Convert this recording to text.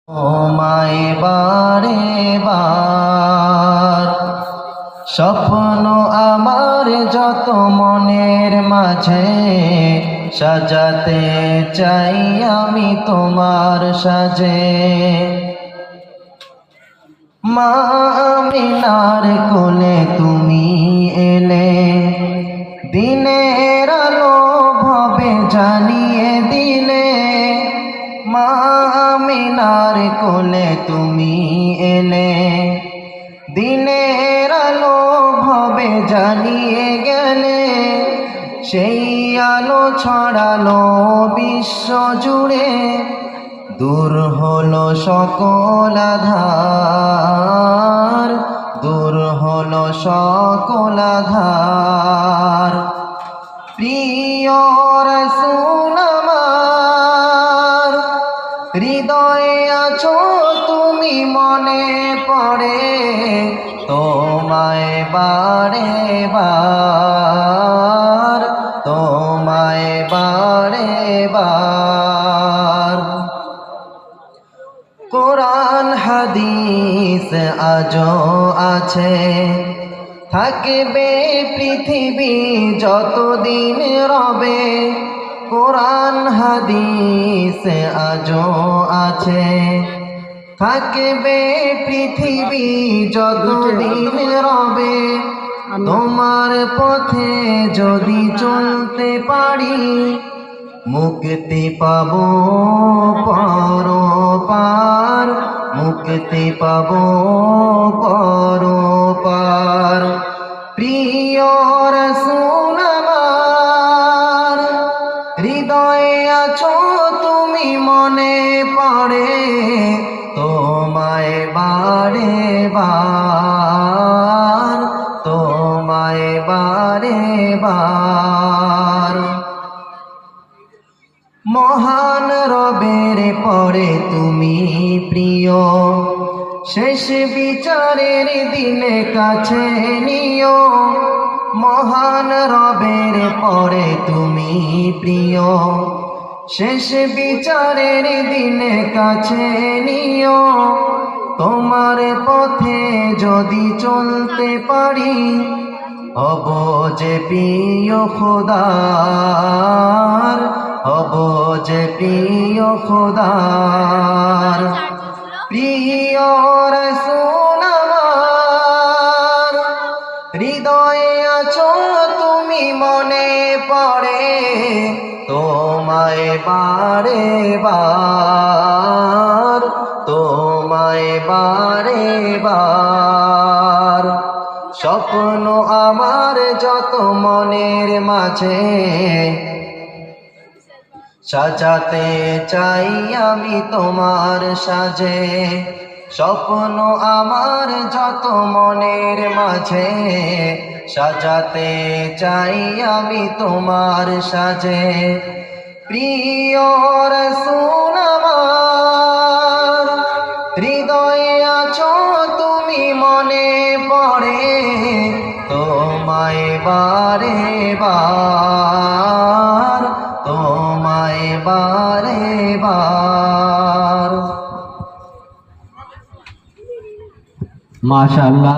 তোমায় বারে বার স্বপ্ন আমার যত মনের মাঝে সাজাতে চাই আমি তোমার সাজে। মা আমিনার কোলে তুমি এলে, দিনের আলো ভবে জানিয়ে দিলে। মা আমিনার কোলে তুমি এলে, দিনের আলো ভবে জানিয়ে গেলে। সেই আলো ছড়ালো বিশ্ব জুড়ে, দূর হলো সকল আধার, দূর হলো সকল আধার। প্রিয় রাসূল আমার, হৃদয়ে আছো তুমি, মনে পড়ে তোমায় বারে বার, তোমায় বারে বার। কোরআন হাদিস আজও আছে, থাকবে পৃথিবী যতদিন রবে। কোরআন হাদিস আজও আছে, থাকবে পৃথিবী যতদিন রবে। তোমার পথে যদি চলতে পারি, মুক্তি পাবো পরপার, মুক্তি পাবো পরপার। প্রিয় রাসূল আমার, হৃদয়ে আছো তুমি, মনে পড়ে তোমায় বারে বার, তোমায় বারে বার। মহান রবের পরে তুমি প্রিয়, শেষ বিচারের দিনে কাছে নিও। মহান রবের পরে তুমি প্রিয়, শেষ বিচারের দিনে কাছে নিও। তোমার পথে যদি চলতে পারি, হব যে প্রিয় খোদার, হব যে প্রিয় খোদার। প্রিয় রাসূল আমার, হৃদয়ে আছো তুমি, মনে পড়ে তোমায় বারে বার, তোমায় বারে বার। স্বপ্ন আমার যত মনের মাঝে সাজাতে চাই আমি তোমার সাজে। স্বপ্ন আমার যত মনের মাঝে সাজাতে চাই আমি তোমার সাজে। প্রিয় রাসূল আমার, হৃদয়ে আছো তুমি, মনে পড়ে তোমায় বারে বার, তোমায় বারে বার। মাশাআল্লাহ।